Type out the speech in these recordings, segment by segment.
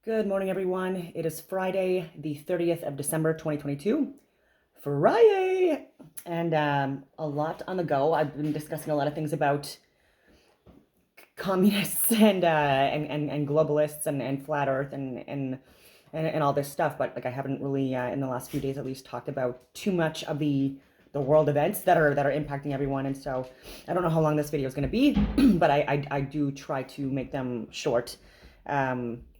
Good morning, everyone. It is Friday, the 30th of December, 2022. Friday! And a lot on the go. I've been discussing a lot of things about communists and globalists and flat Earth and all this stuff, but like I haven't really in the last few days at least talked about too much of the world events that are impacting everyone. And so I don't know how long this video is going to be, but I do try to make them short,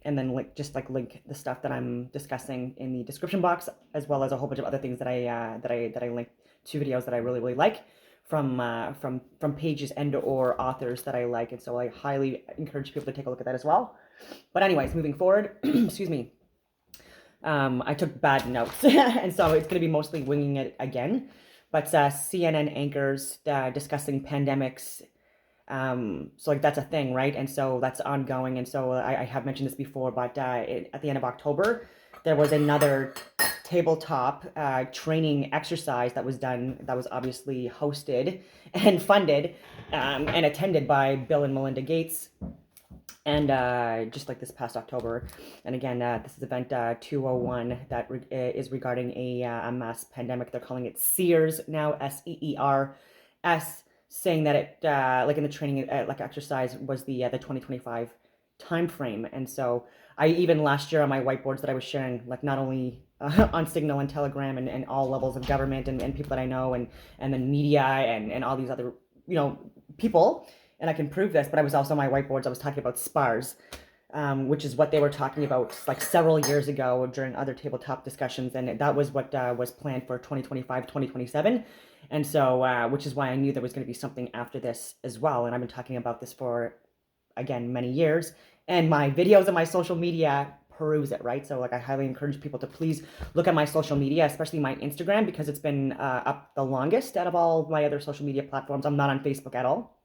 and then link the stuff that I'm discussing in the description box, as well as a whole bunch of other things that I link to videos that I really like from pages and or authors that I like. And so I highly encourage people to take a look at that as well. But anyways, moving forward, excuse me. I took bad notes, and so it's going to be mostly winging it again. But CNN anchors discussing pandemics. So like that's a thing, right? And so that's ongoing. And so I have mentioned this before, but at the end of October, there was another tabletop training exercise that was done, that was obviously hosted and funded and attended by Bill and Melinda Gates. And just like this past October. And again, this is event 201 that is regarding a mass pandemic. They're calling it SEERS now, SEERS, saying that it, like in the training, like exercise, was the 2025 time frame. And so I even last year on my whiteboards that I was sharing, like not only on Signal and Telegram and all levels of government and people that I know and then media and all these other, people, and I can prove this, but I was also on my whiteboards, I was talking about SPARS, which is what they were talking about like several years ago during other tabletop discussions. And that was what was planned for 2025, 2027. And so, which is why I knew there was going to be something after this as well. And I've been talking about this for, again, many years. And my videos and my social media peruse it, right? So like I highly encourage people to please look at my social media, especially my Instagram, because it's been up the longest out of all my other social media platforms. I'm not on Facebook at all.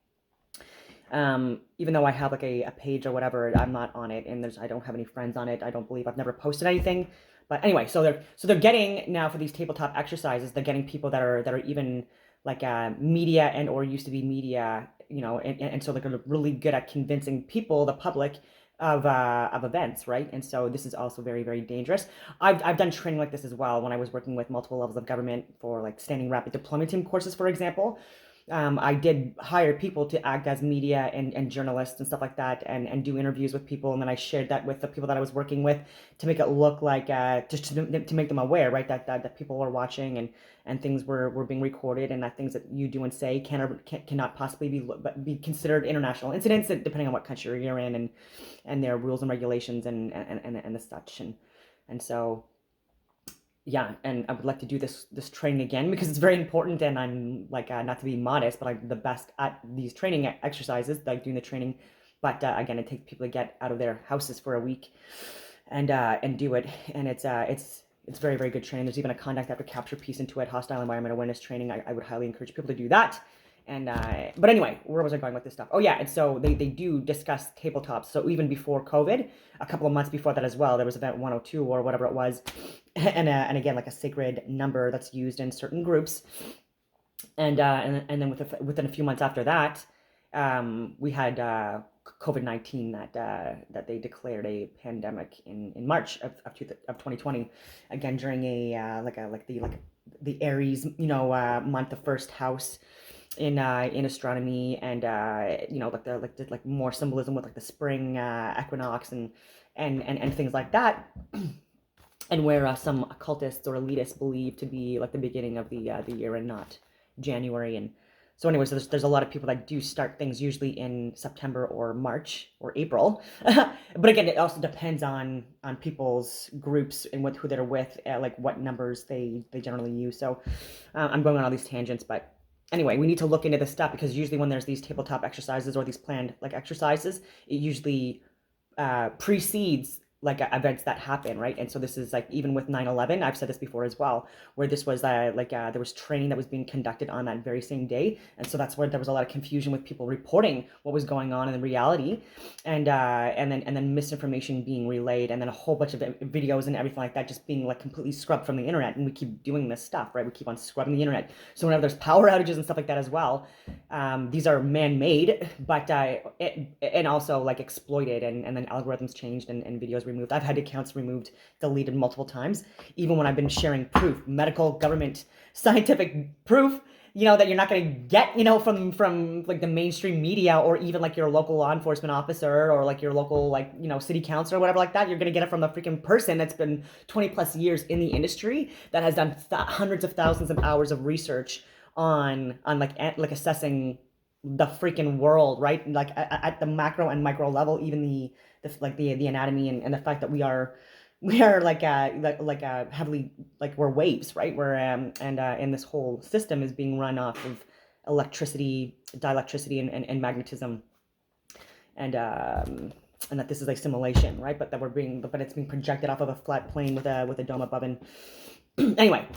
Even though I have like a page or whatever, I'm not on it, and I don't have any friends on it. I don't believe I've never posted anything. But anyway, so they're getting now for these tabletop exercises, they're getting people that are even like media and or used to be media, and so they're really good at convincing people, the public, of events, right? And so this is also very, very dangerous. I've done training like this as well when I was working with multiple levels of government for like standing rapid deployment team courses, for example. I did hire people to act as media and journalists and stuff like that, and do interviews with people, and then I shared that with the people that I was working with to make it look like just to make them aware, right, that people were watching, and things were being recorded, and that things that you do and say cannot possibly be considered international incidents, depending on what country you're in, and their rules and regulations and the such, and so yeah, and I would like to do this training again because it's very important, and I'm like not to be modest, but I'm the best at these training exercises, like doing the training. But again, it takes people to get out of their houses for a week and do it, and it's very, very good training. There's even a conduct after capture piece into it, hostile environment awareness training. I would highly encourage people to do that. And but anyway, where was I going with this stuff? Oh yeah, and so they do discuss tabletops. So even before COVID, a couple of months before that as well, there was event 102 or whatever it was, and again like a sacred number that's used in certain groups, and then within a few months after that, we had COVID-19 that they declared a pandemic in March of 2020, again during the Aries month, the first house in astronomy, and like more symbolism with like the spring equinox and things like that, and where some occultists or elitists believe to be like the beginning of the year and not January. And so anyway, so there's a lot of people that do start things usually in September or March or April. But again, it also depends on people's groups and who they're with, like what numbers they generally use. So I'm going on all these tangents, but anyway, we need to look into this stuff, because usually when there's these tabletop exercises or these planned like exercises, it usually precedes like events that happen, right? And so this is like even with 9/11, I've said this before as well, where this was there was training that was being conducted on that very same day, and so that's where there was a lot of confusion with people reporting what was going on in the reality, and then misinformation being relayed, and then a whole bunch of videos and everything like that just being like completely scrubbed from the internet. And we keep doing this stuff, right? We keep on scrubbing the internet. So whenever there's power outages and stuff like that as well, these are man-made, but and also like exploited, and then algorithms changed and videos removed. I've had accounts removed, deleted multiple times, even when I've been sharing proof, medical, government, scientific proof, that you're not going to get, from like the mainstream media, or even like your local law enforcement officer, or like your local, like, city council or whatever like that. You're going to get it from a freaking person that's been 20 plus years in the industry, that has done hundreds of thousands of hours of research on like assessing the freaking world, right? Like at the macro and micro level, even the anatomy, and the fact that we are like heavily, like, we're waves, right? And this whole system is being run off of electricity, dielectricity, and magnetism, and that this is like simulation, right? But it's being projected off of a flat plane with a dome above. And anyway,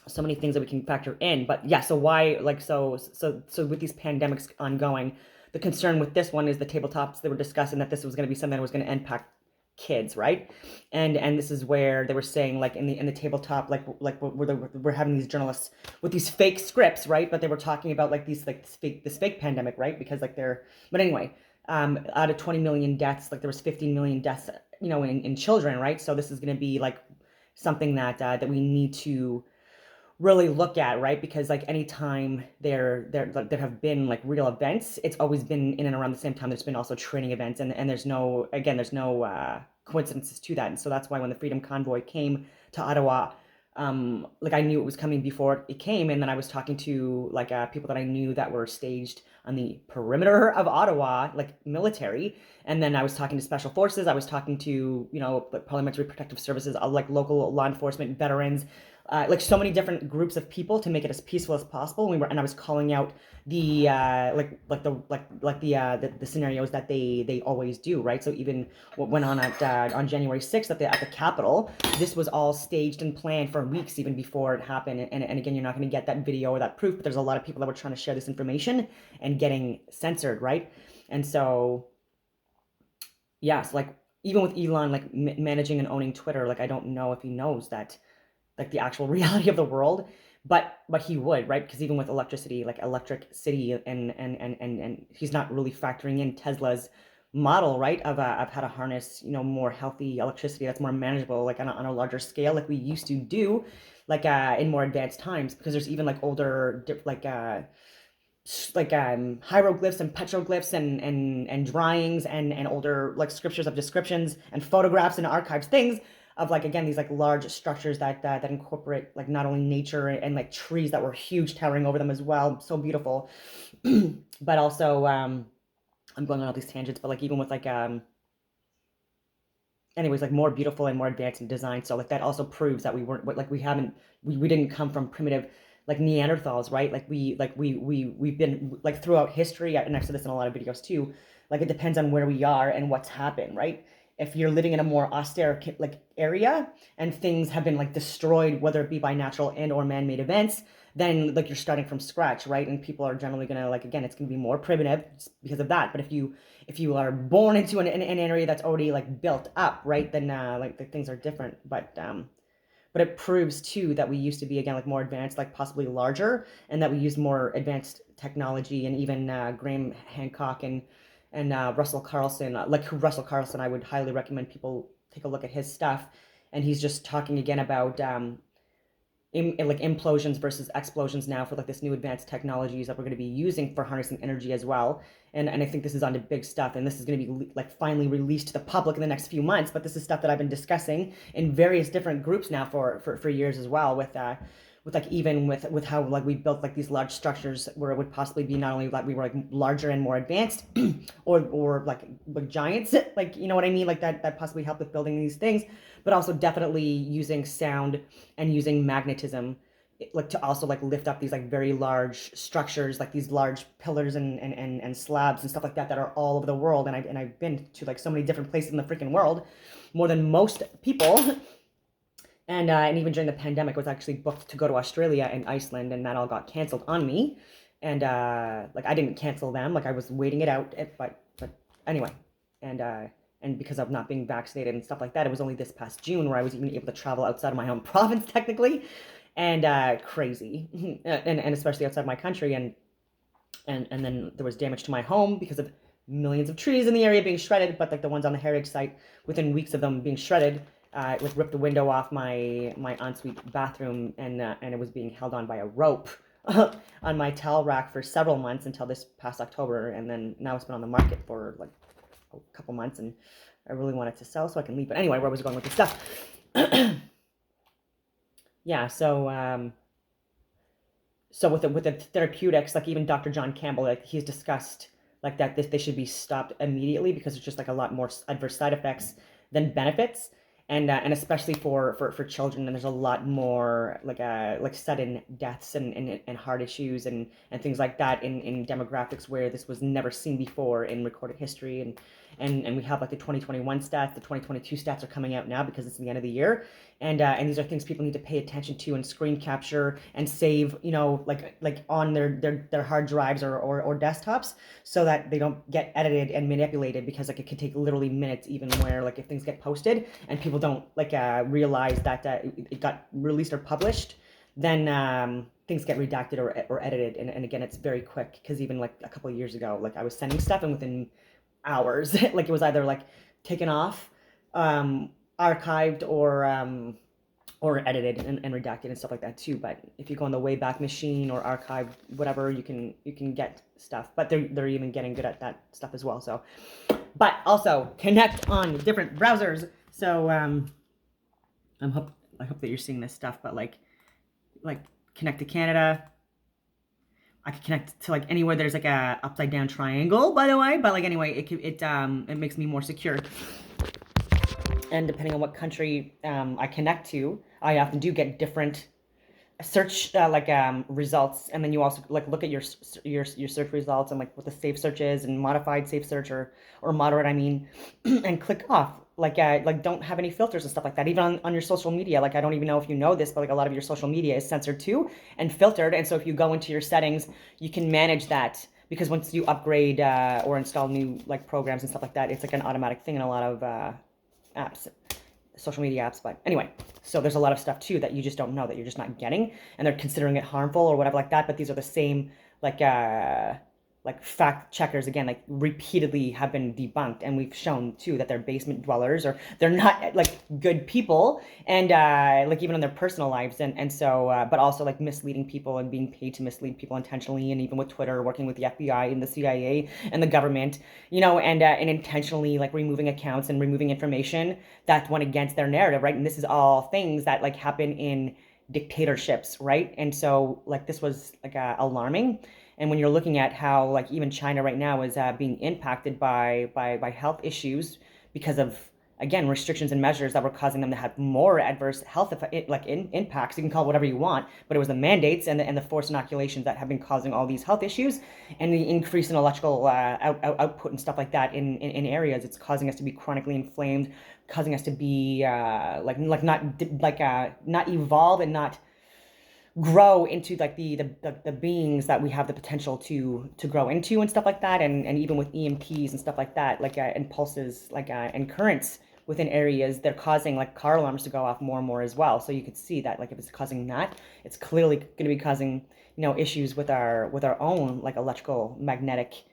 so many things that we can factor in. But yeah, so why, like, so with these pandemics ongoing, the concern with this one is the tabletops. They were discussing that this was going to be something that was going to impact kids, right? And this is where they were saying, like, in the tabletop, like we're having these journalists with these fake scripts, right? But they were talking about like these, like, this fake pandemic, right? Because like but anyway, out of 20 million deaths, like there was 15 million deaths, in children, right? So this is going to be like something that we need to really look at, right? Because like anytime there have been like real events, it's always been in and around the same time. There's been also training events, and there's no coincidences to that. And so that's why when the Freedom Convoy came to Ottawa, like I knew it was coming before it came, and then I was talking to like people that I knew that were staged on the perimeter of Ottawa, like military, and then I was talking to special forces. I was talking to like parliamentary protective services, like local law enforcement, veterans, like so many different groups of people to make it as peaceful as possible. And I was calling out the the scenarios that they always do, right? So even what went on on January 6th at the Capitol, this was all staged and planned for weeks even before it happened. And again, you're not going to get that video or that proof, but there's a lot of people that were trying to share this information and getting censored, right? And so yes, like even with Elon, like managing and owning Twitter, like I don't know if he knows that, like, the actual reality of the world, but he would, right? Because even with electricity, like electric city, and he's not really factoring in Tesla's model, right, of how to harness more healthy electricity that's more manageable, like on a larger scale, like we used to do, like in more advanced times. Because there's even like older hieroglyphs and petroglyphs and drawings and older like scriptures of descriptions and photographs and archives, things of like, again, these like large structures that incorporate like not only nature and like trees that were huge towering over them as well, so beautiful, but also I'm going on all these tangents, but like even with like anyways, like more beautiful and more advanced in design. So like that also proves that we weren't like we didn't come from primitive like Neanderthals, right? Like we've been like throughout history, and I've said this in a lot of videos too, like it depends on where we are and what's happened, right? If you're living in a more austere like area and things have been like destroyed, whether it be by natural and or man-made events, then like you're starting from scratch, right? And people are generally gonna, like, again, it's gonna be more primitive because of that. But if you are born into an area that's already like built up, right, then like the things are different. But it proves too that we used to be, again, like more advanced, like possibly larger, and that we use more advanced technology. And even Graham Hancock and Russell Carlson, Russell Carlson, I would highly recommend people take a look at his stuff. And he's just talking again about like implosions versus explosions now for like this new advanced technologies that we're going to be using for harnessing energy as well. And I think this is on to big stuff, and this is going to be like finally released to the public in the next few months. But this is stuff that I've been discussing in various different groups now for years as well, with like even with how like we built like these large structures where it would possibly be not only like we were like larger and more advanced or like giants, like, you know what I mean, like that possibly helped with building these things, but also definitely using sound and using magnetism, like to also like lift up these like very large structures, like these large pillars and slabs and stuff like that that are all over the world. And I've been to like so many different places in the freaking world, more than most people. And even during the pandemic, I was actually booked to go to Australia and Iceland, and that all got canceled on me. And like I didn't cancel them, like I was waiting it out. But anyway, and because of not being vaccinated and stuff like that, it was only this past June where I was even able to travel outside of my home province technically, and crazy, and especially outside my country. And then there was damage to my home because of millions of trees in the area being shredded, but like the ones on the heritage site, within weeks of them being shredded, it like ripped the window off my ensuite bathroom, and it was being held on by a rope on my towel rack for several months until this past October, and then now it's been on the market for like a couple months, and I really want it to sell so I can leave. But anyway, where was I going with this stuff? Yeah, so with the therapeutics, like even Dr. John Campbell, like he's discussed like that they should be stopped immediately because it's just like a lot more adverse side effects than benefits, and especially for children. And there's a lot more like sudden deaths and heart issues and things like that in demographics where this was never seen before in recorded history. And we have like the 2021 stats, the 2022 stats are coming out now because it's the end of the year, and these are things people need to pay attention to and screen capture and save, like on their hard drives or desktops, so that they don't get edited and manipulated, because like it can take literally minutes, even where like if things get posted and people don't realize that it got released or published, then things get redacted or edited, and again it's very quick, because even like a couple of years ago, like I was sending stuff and within hours like it was either like taken off, archived, or edited and redacted and stuff like that too. But if you go on the Wayback Machine or archive, whatever, you can get stuff, but they're even getting good at that stuff as well. So, but also connect on different browsers. So I hope that you're seeing this stuff, but like connect to Canada. I could connect to like anywhere there's like a upside down triangle, by the way. But like anyway, it makes me more secure. And depending on what country I connect to, I often do get different search results. And then you also like look at your search results and like what the safe search is and modified safe search or moderate, I mean, and click off. Like don't have any filters and stuff like that. Even on your social media, like I don't even know if you know this, but like a lot of your social media is censored too and filtered. And so if you go into your settings, you can manage that, because once you upgrade or install new like programs and stuff like that, it's like an automatic thing in a lot of apps, social media apps. But anyway, so there's a lot of stuff too that you just don't know, that you're just not getting, and they're considering it harmful or whatever like that. But these are the same like fact checkers, again, like repeatedly have been debunked, and we've shown too that they're basement dwellers, or they're not like good people, and like even in their personal lives, and so but also like misleading people and being paid to mislead people intentionally, and even with Twitter, working with the FBI and the CIA and the government, and intentionally like removing accounts and removing information that went against their narrative, right? And this is all things that like happen in dictatorships, right? And so like this was like alarming. And when you're looking at how like even China right now is being impacted by health issues because of, again, restrictions and measures that were causing them to have more adverse health impacts. You can call it whatever you want, but it was the mandates and the forced inoculations that have been causing all these health issues, and the increase in electrical output and stuff like that in areas. It's causing us to be chronically inflamed, causing us to be not evolve and not grow into like the beings that we have the potential to grow into and stuff like that. And even with EMPs and stuff like that, like and pulses, like and currents within areas, they're causing like car alarms to go off more and more as well. So you could see that like if it's causing that, it's clearly going to be causing issues with our own like electrical magnetic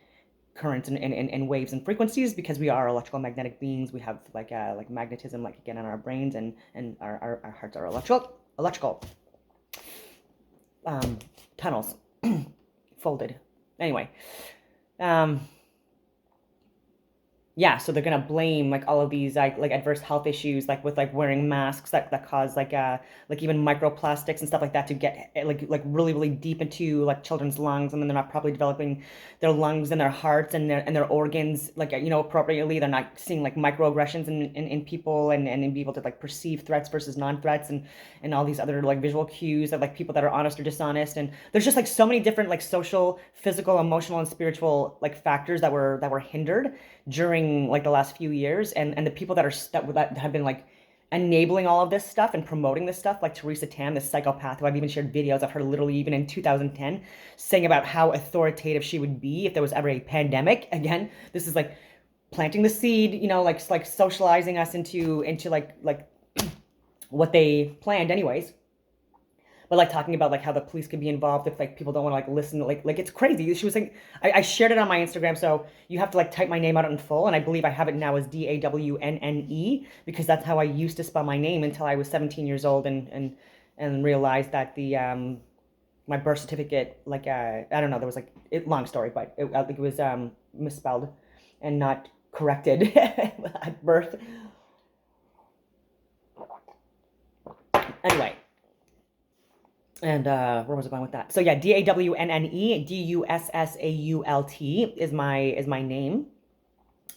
currents and waves and frequencies, because we are electrical magnetic beings. We have like magnetism, like again in our brains, and our hearts are electrical tunnels folded. Anyway, yeah, so they're gonna blame like all of these like adverse health issues, like with like wearing masks that cause like even microplastics and stuff like that to get like really deep into like children's lungs, and then they're not properly developing their lungs and their hearts and their organs like appropriately. They're not seeing like microaggressions in people and be able to like perceive threats versus non-threats, and all these other like visual cues of like people that are honest or dishonest. And there's just like so many different like social, physical, emotional, and spiritual like factors that were hindered during like the last few years, and the people that have been like enabling all of this stuff and promoting this stuff, like Teresa Tam, this psychopath who I've even shared videos of her literally even in 2010 saying about how authoritative she would be if there was ever a pandemic. Again, this is like planting the seed, like socializing us into like what they planned anyways. but like talking about like how the police could be involved if like people don't want to like listen, like it's crazy. She was like, I shared it on my Instagram, so you have to like type my name out in full, and I believe I have it now as Dawnne, because that's how I used to spell my name until I was 17 years old, and realized that the my birth certificate, like I don't know, there was like long story, but I think it was misspelled and not corrected at birth. Anyway, and where was I going with that? So yeah, DAWNNE, is my name,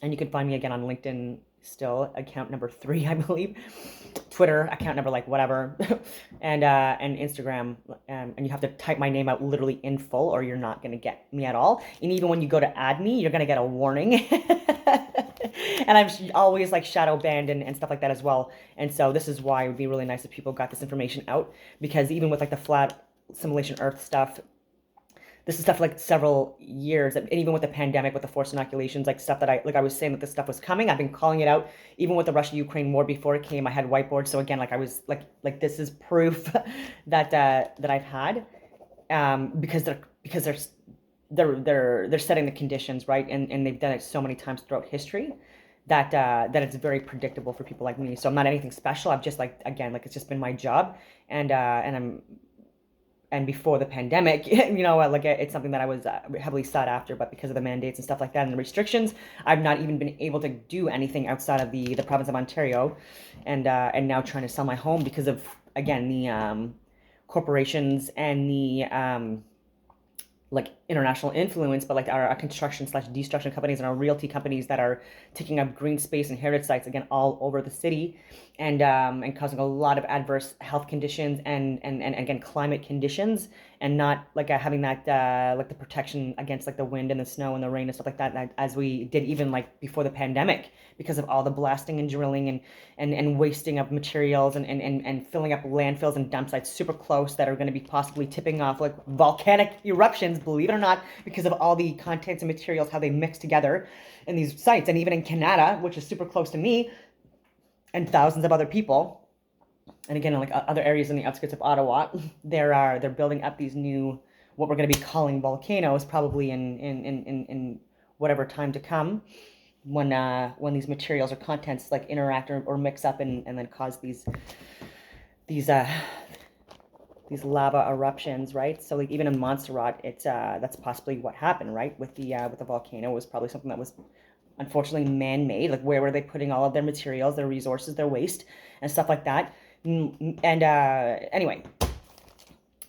and you can find me again on LinkedIn, still account number 3, I believe. Twitter account number like whatever, and Instagram, and you have to type my name out literally in full, or you're not gonna get me at all. And even when you go to add me, you're gonna get a warning. And I'm always like shadow banned and stuff like that as well. And so this is why it would be really nice if people got this information out, because even with like the flat simulation Earth stuff, this is stuff like several years, and even with the pandemic, with the forced inoculations, like stuff that I was saying that this stuff was coming. I've been calling it out, even with the Russia-Ukraine war before it came. I had whiteboards, so again, like I was like this is proof that that I've had, because they're setting the conditions, right, and they've done it so many times throughout history that that it's very predictable for people like me. So I'm not anything special. I've just like, again, like it's just been my job, and before the pandemic, like it's something that I was heavily sought after, but because of the mandates and stuff like that and the restrictions, I've not even been able to do anything outside of the province of Ontario, and now trying to sell my home because of, again, the corporations and the like international influence, but like our construction slash destruction companies and our realty companies that are taking up green space and heritage sites, again, all over the city, and causing a lot of adverse health conditions and again climate conditions, and not like having that like the protection against like the wind and the snow and the rain and stuff like that, as we did even like before the pandemic, because of all the blasting and drilling and wasting of materials and filling up landfills and dump sites super close that are going to be possibly tipping off like volcanic eruptions, believe it or not, because of all the contents and materials, how they mix together in these sites. And even in Canada, which is super close to me and thousands of other people, and again in like other areas in the outskirts of Ottawa, they're building up these new, what we're going to be calling volcanoes, probably in whatever time to come, when these materials or contents like interact or mix up and then cause these lava eruptions, right? So like even in Montserrat, it's that's possibly what happened, right? With the volcano, was probably something that was unfortunately man-made. Like, where were they putting all of their materials, their resources, their waste and stuff like that? And anyway,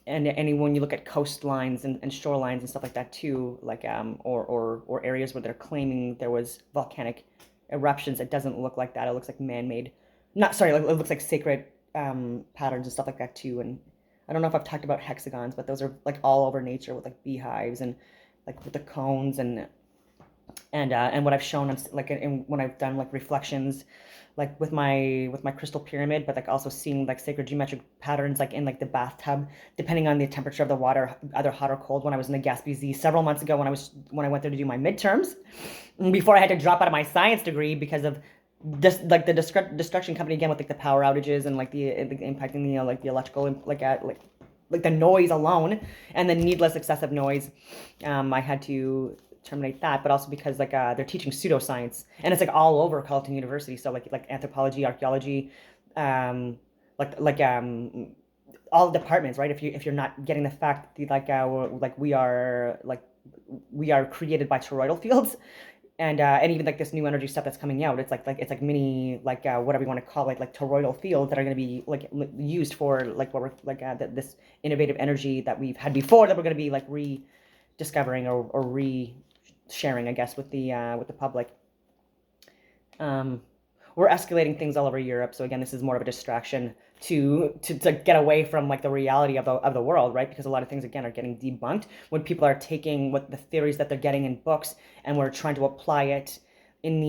and when you look at coastlines and shorelines and stuff like that too, like or areas where they're claiming there was volcanic eruptions, it doesn't look like that. It looks like man-made. Not sorry, like, it looks like sacred patterns and stuff like that too. And I don't know if I've talked about hexagons, but those are like all over nature with like beehives and like with the cones and what I've shown, like when I've done like reflections, like with my crystal pyramid, but like also seeing like sacred geometric patterns like in like the bathtub, depending on the temperature of the water, either hot or cold. When I was in the Gaspé Z several months ago, when I went there to do my midterms, before I had to drop out of my science degree because of this, like the destruction company, again, with like the power outages and like the impacting the like the electrical like the noise alone and the needless excessive noise. I had to terminate that, but also because like they're teaching pseudoscience, and it's like all over Carleton University. So like anthropology, archaeology, all departments, right? If you're not getting the fact that we are created by toroidal fields, and even like this new energy stuff that's coming out, it's like mini whatever you want to call it, like toroidal fields that are going to be like used for like what we're like this innovative energy that we've had before, that we're going to be like rediscovering or re-sharing, I guess, with the public. We're escalating things all over Europe, so again, this is more of a distraction to get away from like the reality of the world, right? Because a lot of things, again, are getting debunked when people are taking what the theories that they're getting in books, and we're trying to apply it in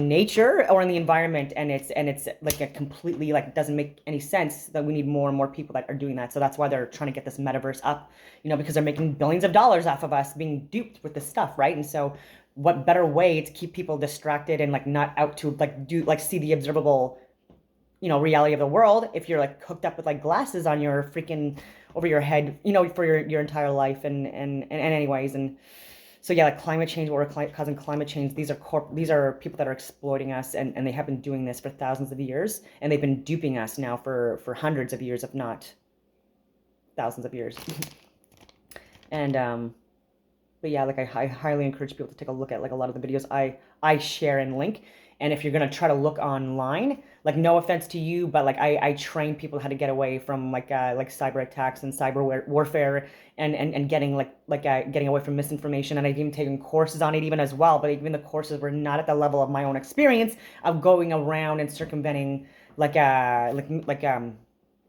nature or in the environment, and it's like a completely, like, doesn't make any sense. That we need more and more people that are doing that. So that's why they're trying to get this metaverse up, because they're making billions of dollars off of us being duped with this stuff, right? And so what better way to keep people distracted and like not out to like do like see the observable reality of the world if you're like hooked up with like glasses on your freaking over your head, for your entire life. And anyways, and so yeah, like climate change, what we're causing climate change. These are people that are exploiting us, and they have been doing this for thousands of years, and they've been duping us now for hundreds of years, if not thousands of years. And but yeah, like I highly encourage people to take a look at like a lot of the videos I share and link. And if you're gonna try to look online, like no offense to you, but like I train people how to get away from like cyber attacks and cyber warfare, and getting getting away from misinformation. And I've even taken courses on it even as well. But even the courses were not at the level of my own experience of going around and circumventing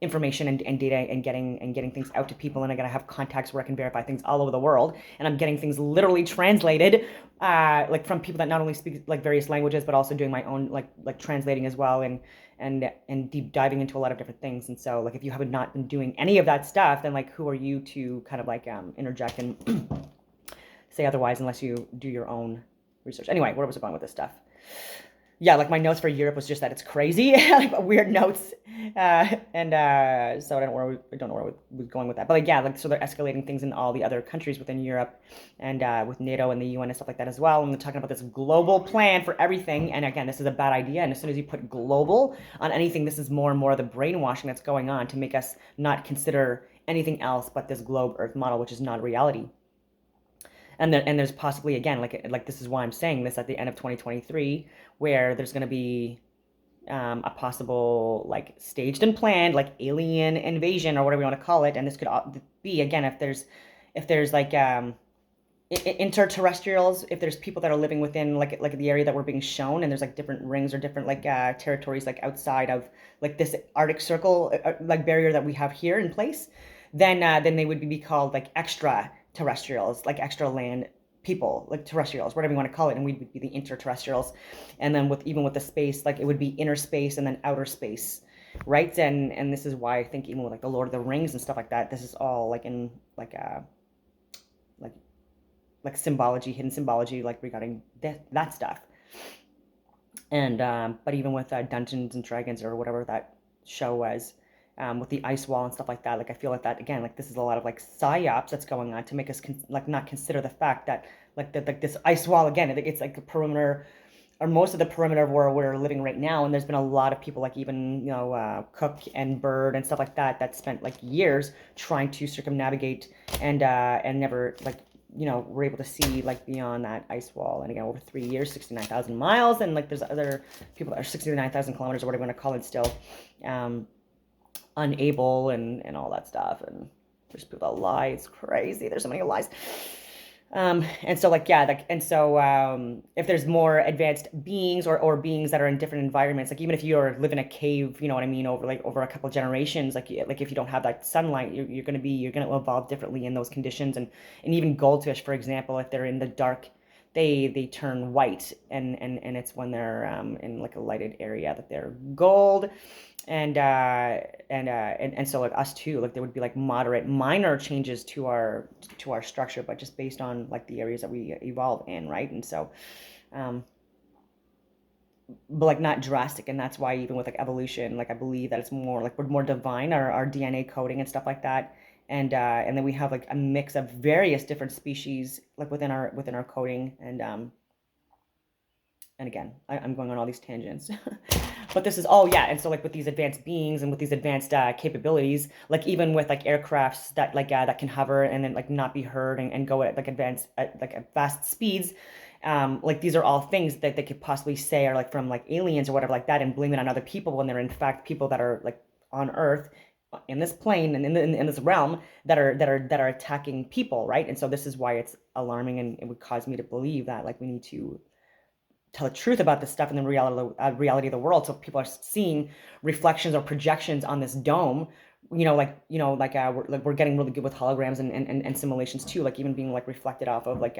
information and data, and getting things out to people. And I gotta have contacts where I can verify things all over the world, and I'm getting things literally translated like from people that not only speak like various languages, but also doing my own like translating as well, and deep diving into a lot of different things. And so like if you have not been doing any of that stuff, then like who are you to kind of like interject and say otherwise, unless you do your own research. Anyway, where was I going with this stuff? Yeah, like my notes for Europe was just that it's crazy, like weird notes, so I don't know where I was going with that. But like yeah, like so they're escalating things in all the other countries within Europe, and with NATO and the UN and stuff like that as well. And they're talking about this global plan for everything. And again, this is a bad idea. And as soon as you put global on anything, this is more and more of the brainwashing that's going on to make us not consider anything else but this globe Earth model, which is not reality. And there's possibly, again, like this is why I'm saying this, at the end of 2023, where there's going to be a possible like staged and planned like alien invasion or whatever you want to call it. And this could be, again, if there's like interterrestrials, if there's people that are living within like the area that we're being shown, and there's like different rings or different like territories like outside of like this Arctic Circle like barrier that we have here in place, then they would be called like extraterrestrials, like extra land people, like terrestrials, whatever you want to call it, and we would be the interterrestrials. And then with the space, like it would be inner space and then outer space, right? And this is why I think even with like the Lord of the Rings and stuff like that, this is all like in like symbology, hidden symbology, like regarding that stuff. And but even with Dungeons and Dragons or whatever that show was, with the ice wall and stuff like that, like I feel like that again, like this is a lot of like psyops that's going on to make us like not consider the fact that like this ice wall, again, it's like the perimeter, or most of the perimeter of where we're living right now. And there's been a lot of people, like even Cook and Bird and stuff like that spent like years trying to circumnavigate and never like were able to see like beyond that ice wall. And again, over 3 years, 69,000 miles, and like there's other people that are 69,000 kilometers or whatever you want to call it still unable and all that stuff. And there's people that lie. It's crazy. There's so many lies. And so like, yeah, like, and so, if there's more advanced beings or beings that are in different environments, like even if you live in a cave, you know what I mean, over a couple generations, like if you don't have that sunlight, you're going to evolve differently in those conditions. And even goldfish, for example, if they're in the dark, they turn white, and it's when they're in like a lighted area that they're gold. And so like us too, like there would be like moderate minor changes to our structure, but just based on like the areas that we evolve in, right? And so but like not drastic. And that's why even with like evolution, like I believe that it's more like we're more divine, our DNA coding and stuff like that. And then we have like a mix of various different species like within our coding. And again, I'm going on all these tangents. But this is all, yeah. And so like with these advanced beings and with these advanced capabilities, like even with like aircrafts that can hover and then like not be heard and go at like advanced at fast speeds, like these are all things that they could possibly say are like from like aliens or whatever like that, and blame it on other people when they're in fact people that are like on Earth in this plane and in this realm that are attacking people, right? And so this is why it's alarming, and it would cause me to believe that like we need to tell the truth about this stuff in the reality of the world. So people are seeing reflections or projections on this dome, we're getting really good with holograms and simulations too, like even being like reflected off of like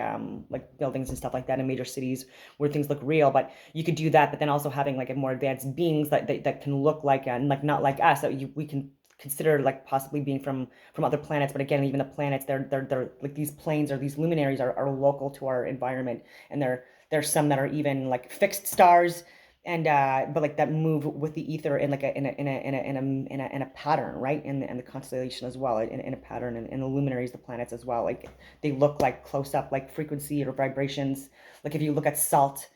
buildings and stuff like that in major cities where things look real. But you could do that, but then also having like a more advanced beings that can look like not like us, that we can consider like possibly being from other planets. But again, even the planets, they're like these planes or these luminaries are local to our environment, and there's some that are even like fixed stars and but like that move with the ether in like a pattern, right? In the constellation as well, in a pattern, and the luminaries, the planets as well, like they look like close up, like frequency or vibrations. Like if you look at salt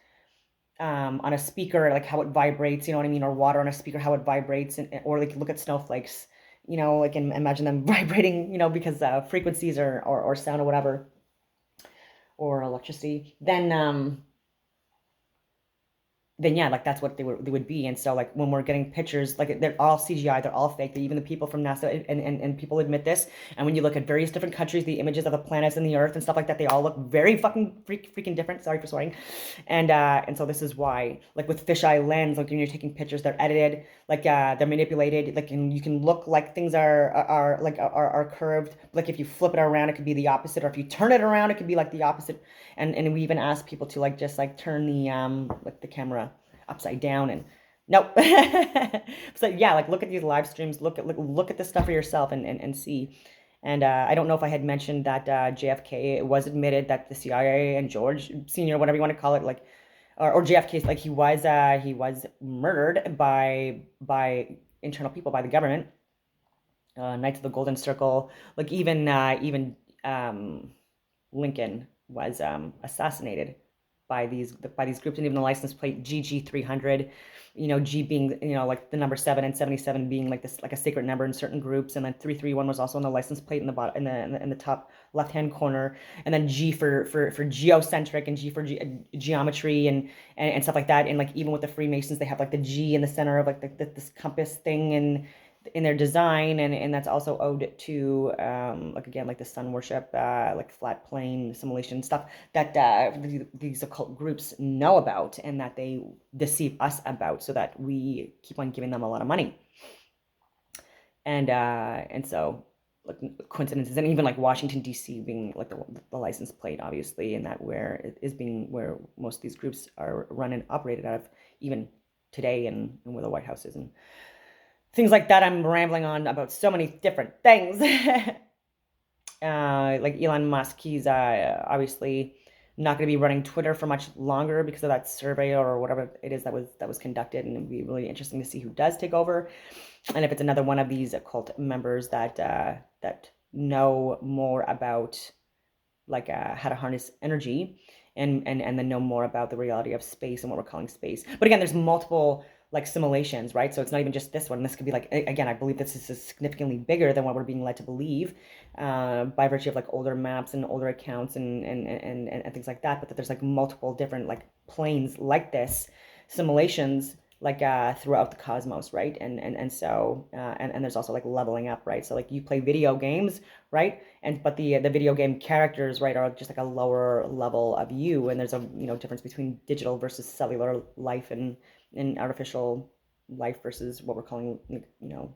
on a speaker, like how it vibrates, you know what I mean, or water on a speaker, how it vibrates, or like look at snowflakes, you know, like and imagine them vibrating, you know, because frequencies or sound or whatever, or electricity, then yeah, like that's what they would be. And so like when we're getting pictures, like they're all CGI, they're all fake. Even the people from NASA and people admit this. And when you look at various different countries, the images of the planets and the Earth and stuff like that, they all look very fucking freaking different. Sorry for swearing. And so this is why, like with fisheye lens, like when you're taking pictures, they're edited, like they're manipulated, like and you can look like things are curved. Like if you flip it around, it could be the opposite, or if you turn it around, it could be like the opposite. And we even ask people to like just like turn the like the camera upside down, and nope. So yeah, like look at these live streams, look at this stuff for yourself, and see. And I don't know if I had mentioned that JFK, it was admitted that the CIA and George Senior, whatever you want to call it, like or JFK, like he was murdered by internal people, by the government. Knights of the Golden Circle, like even Lincoln was assassinated by these groups, and even the license plate GG300, you know, G being, you know, like the number 7 and 77 being like this, like a sacred number in certain groups, and then 331 was also on the license plate in the bottom, in the top left hand corner, and then G for geocentric, and G for geometry, and stuff like that. And like even with the Freemasons, they have like the G in the center of like this compass thing, and in their design, and that's also owed to like again like the sun worship, like flat plane simulation stuff that these occult groups know about, and that they deceive us about, so that we keep on giving them a lot of money. And so like coincidences, and even like Washington DC being like the license plate, obviously, and that where it is being where most of these groups are run and operated out of, even today, and where the White House is, and things like that. I'm rambling on about so many different things. Like Elon Musk, he's obviously not going to be running Twitter for much longer because of that survey or whatever it is that was conducted, and it'd be really interesting to see who does take over, and if it's another one of these occult members that know more about like how to harness energy, and then know more about the reality of space and what we're calling space. But again, there's multiple like simulations, right? So it's not even just this one. This could be like, again, I believe this is significantly bigger than what we're being led to believe, by virtue of like older maps and older accounts, and things like that. But that there's like multiple different like planes like this, simulations, like throughout the cosmos, right? And there's also like leveling up, right? So like you play video games, right? But the video game characters, right, are just like a lower level of you, and there's a, you know, difference between digital versus cellular life, and artificial life versus what we're calling, you know,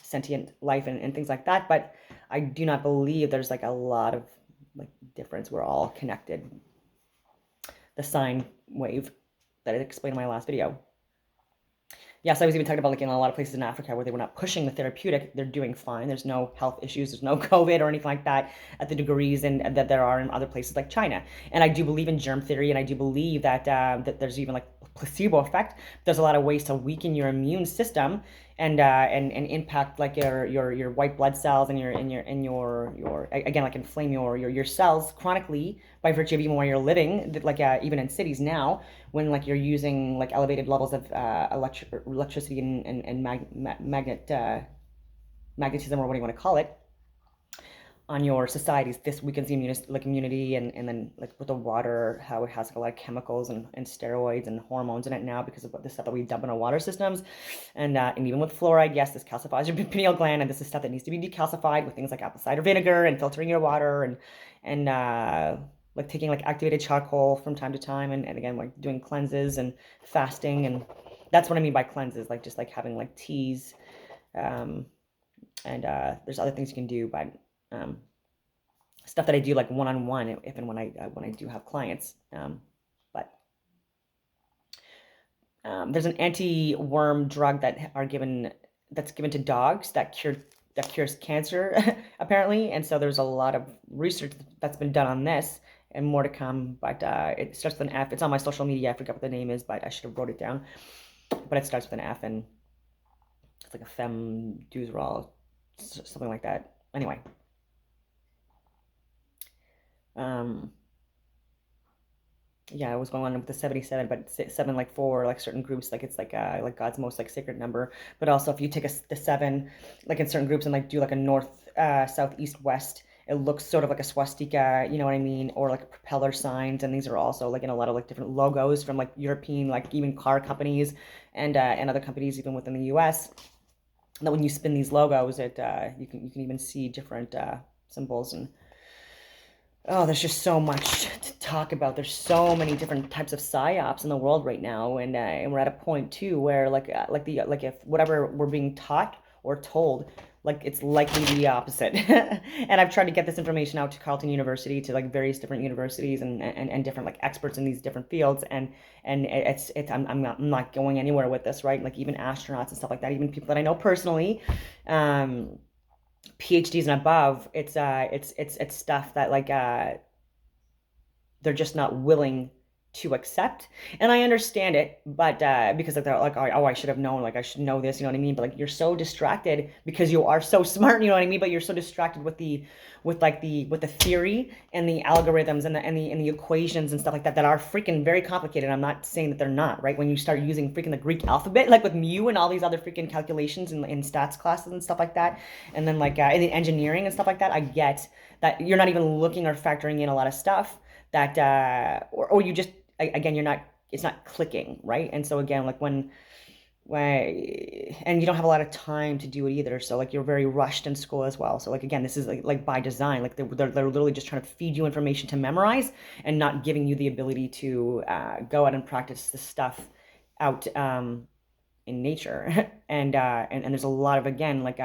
sentient life, and things like that. But I do not believe there's like a lot of like difference. We're all connected. The sine wave that I explained in my last video. Yes, I was even talking about like in a lot of places in Africa where they were not pushing the therapeutic, they're doing fine. There's no health issues, there's no COVID or anything like that at the degrees and that there are in other places like China. And I do believe in germ theory, and I do believe that there's even like placebo effect. There's a lot of ways to weaken your immune system, and impact like your white blood cells, and your again, like inflame your cells chronically by virtue of even where you're living, like even in cities now, when like you're using like elevated levels of electricity and magnetism, or what do you want to call it, on your societies. This weakens the immunity, and then like with the water, how it has like a lot of chemicals and steroids and hormones in it now because of the stuff that we dump in our water systems, and even with fluoride, yes, this calcifies your pineal gland, and this is stuff that needs to be decalcified with things like apple cider vinegar and filtering your water, and like taking like activated charcoal from time to time, and again like doing cleanses and fasting, and that's what I mean by cleanses, like just like having like teas, and there's other things you can do, but stuff that I do like one-on-one if and when I do have clients. But there's an anti-worm drug that's given to dogs that cures cancer apparently, and so there's a lot of research that's been done on this, and more to come. But it starts with an F. It's on my social media. I forget what the name is, but I should have wrote it down. But it starts with an F, and it's like a femme duzeral, something like that. Anyway, yeah, I was going on with the 77, but seven like for like certain groups, like it's like God's most like sacred number. But also, if you take the seven, like in certain groups, and like do like a north, south, east, west, it looks sort of like a swastika, you know what I mean, or like propeller signs. And these are also like in a lot of like different logos from like European, like even car companies, and other companies even within the U.S. That when you spin these logos, you can even see different symbols. And oh, there's just so much to talk about. There's so many different types of psyops in the world right now, and we're at a point too where like if whatever we're being taught or told, like it's likely the opposite. And I've tried to get this information out to Carleton University, to like various different universities and different like experts in these different fields, and I'm not going anywhere with this, right? Like even astronauts and stuff like that, even people that I know personally. PhDs and above, it's stuff that like they're just not willing to accept. And I understand it, but because like they're like, oh, I should have known, like I should know this, you know what I mean? But like you're so distracted because you are so smart, you know what I mean? But you're so distracted with the theory and the algorithms and the equations and stuff like that are freaking very complicated. I'm not saying that they're not, right? When you start using freaking the Greek alphabet, like with mu and all these other freaking calculations in stats classes and stuff like that, and then like in the engineering and stuff like that, I get that you're not even looking or factoring in a lot of stuff that or you just, again, it's not clicking, right? And so again, like when and you don't have a lot of time to do it either, so like you're very rushed in school as well. So like again, this is like by design, like they're literally just trying to feed you information to memorize and not giving you the ability to go out and practice the stuff out in nature. And there's a lot of, again, like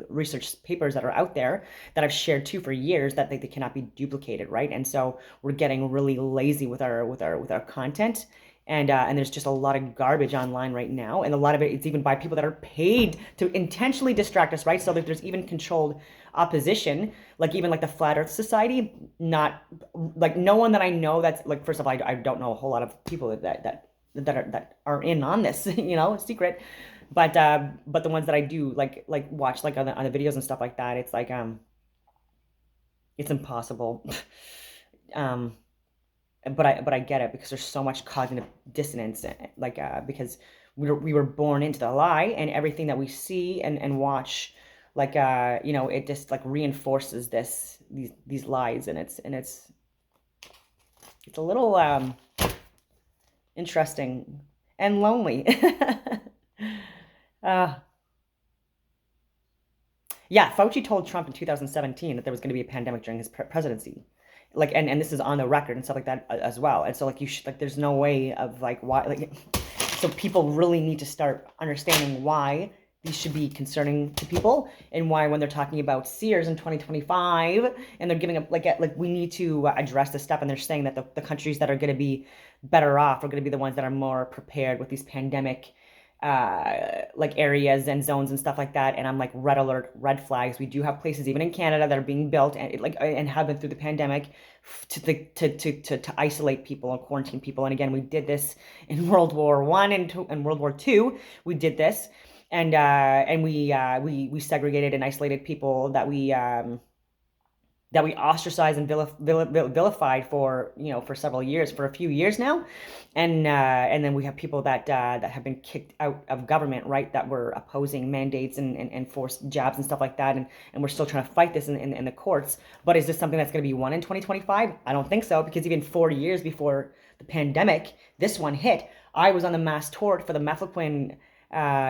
research papers that are out there that I've shared too for years that they cannot be duplicated, right? And so we're getting really lazy with our content. And there's just a lot of garbage online right now, and a lot of it's even by people that are paid to intentionally distract us, right? So like there's even controlled opposition, like even like the Flat Earth Society. Not like, no one that I know that's like, first of all, I don't know a whole lot of people that are in on this, you know, secret. But the ones that I do like watch like on the videos and stuff like that, it's like it's impossible. um but I get it, because there's so much cognitive dissonance, like because we were born into the lie, and everything that we see and watch, like you know, it just like reinforces these lies, and it's a little interesting and lonely. uh yeah, Fauci told Trump in 2017 that there was going to be a pandemic during his presidency, like, and this is on the record and stuff like that as well. And so like you should, like, there's no way of like why, like, so people really need to start understanding why these should be concerning to people, and why when they're talking about Sears in 2025 and they're giving up like we need to address this stuff, and they're saying that the countries that are going to be better off are going to be the ones that are more prepared with these pandemic like areas and zones and stuff like that. And I'm like, red alert, red flags. We do have places even in Canada that are being built and like and have been through the pandemic to isolate people and quarantine people. And again, we did this in World War I and World War II. We did this, and we segregated and isolated people that we ostracized and vilified for, you know, for several years, for a few years now. And then we have people that have been kicked out of government, right, that were opposing mandates and forced jabs and stuff like that, and we're still trying to fight this in the courts. But is this something that's going to be won in 2025? I don't think so, because even 4 years before the pandemic, this one hit, I was on the mass tort for the mefloquine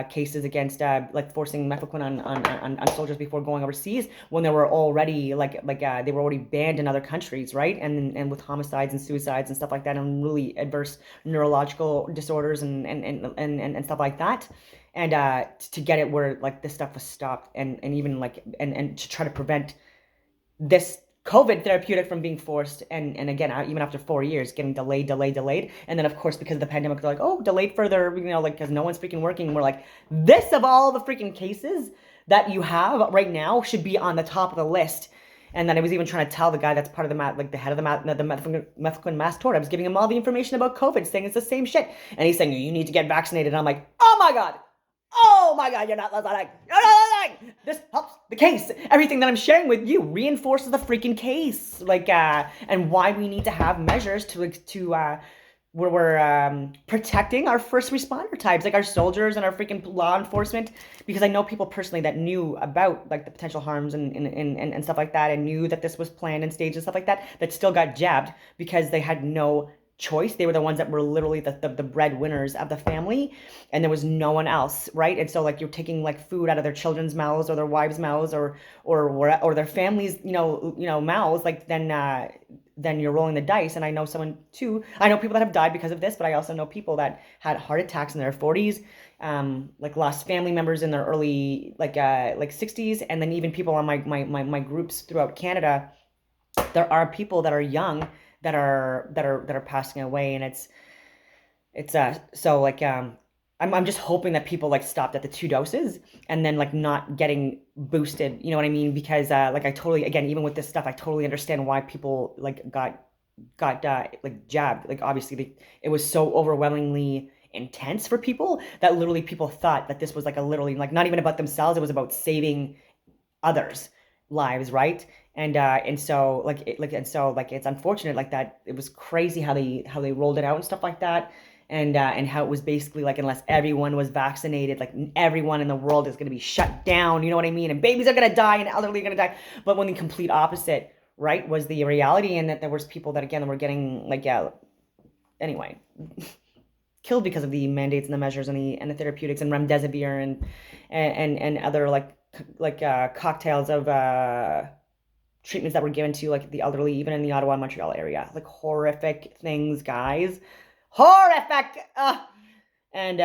cases against like forcing mefloquine on soldiers before going overseas, when they were already they were already banned in other countries, right? And with homicides and suicides and stuff like that, and really adverse neurological disorders and stuff like that. And to get it where like this stuff was stopped, and even like and to try to prevent this COVID therapeutic from being forced, and again, even after 4 years, getting delayed, and then of course, because of the pandemic, they're like, oh, delayed further, you know, like, because no one's freaking working. We're like, this, of all the freaking cases that you have right now, should be on the top of the list. And then I was even trying to tell the guy that's part of like the head of the Methuen Mass Tort. I was giving him all the information about COVID, saying it's the same shit. And he's saying, you need to get vaccinated. And I'm like, oh my God, you're not listening. You're not listening. This helps the case. Everything that I'm sharing with you reinforces the freaking case. Like, and why we need to have measures where we're protecting our first responder types, like our soldiers and our freaking law enforcement, because I know people personally that knew about like the potential harms and stuff like that, and knew that this was planned and staged and stuff like that still got jabbed because they had no choice. They were the ones that were literally the breadwinners of the family, and there was no one else, right? And so like you're taking like food out of their children's mouths or their wives' mouths or their families, mouths, like then you're rolling the dice. And I know people that have died because of this, but I also know people that had heart attacks in their 40s, like lost family members in their early like 60s, and then even people on my groups throughout Canada. There are people that are young that are passing away, and so like I'm just hoping that people like stopped at the 2 doses and then like not getting boosted, you know what I mean? Because like I totally, again, even with this stuff, I totally understand why people like got like jabbed. Like obviously it was so overwhelmingly intense for people that literally people thought that this was like literally like not even about themselves, it was about saving others' lives, right? And so like it's unfortunate like that. It was crazy how they rolled it out and stuff like that, and how it was basically like unless everyone was vaccinated, like everyone in the world is going to be shut down, you know what I mean? And babies are going to die and elderly are going to die. But when the complete opposite, right, was the reality, and that there was people that again were getting like anyway killed because of the mandates and the measures and the therapeutics and remdesivir and other like cocktails of treatments that were given to like the elderly, even in the Ottawa, Montreal area. Like horrific things, guys. Horrific. And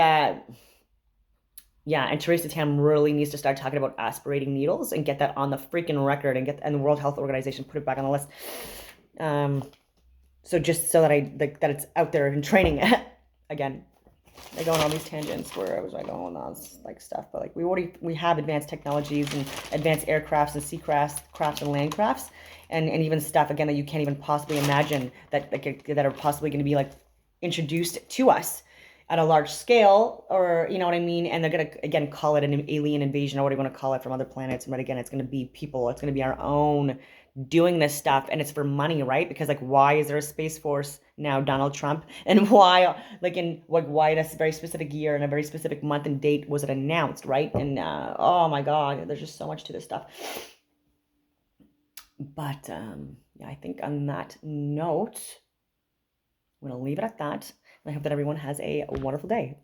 yeah, and Theresa Tam really needs to start talking about aspirating needles and get that on the freaking record, and the World Health Organization put it back on the list. So just so that that it's out there in training again. I go on all these tangents. Where was I going on all this like stuff? But like we have advanced technologies and advanced aircrafts and sea crafts and land crafts, and even stuff again that you can't even possibly imagine that that are possibly going to be like introduced to us at a large scale, or you know what I mean? And they're gonna again call it an alien invasion or what do you want to call it from other planets. But again, it's gonna be people. It's gonna be our own doing this stuff, and it's for money, right? Because like, why is there a space force now, Donald Trump, and why why in a very specific year and a very specific month and date was it announced, right? And oh my God, there's just so much to this stuff. But yeah, I think on that note, I'm gonna leave it at that. I hope that everyone has a wonderful day.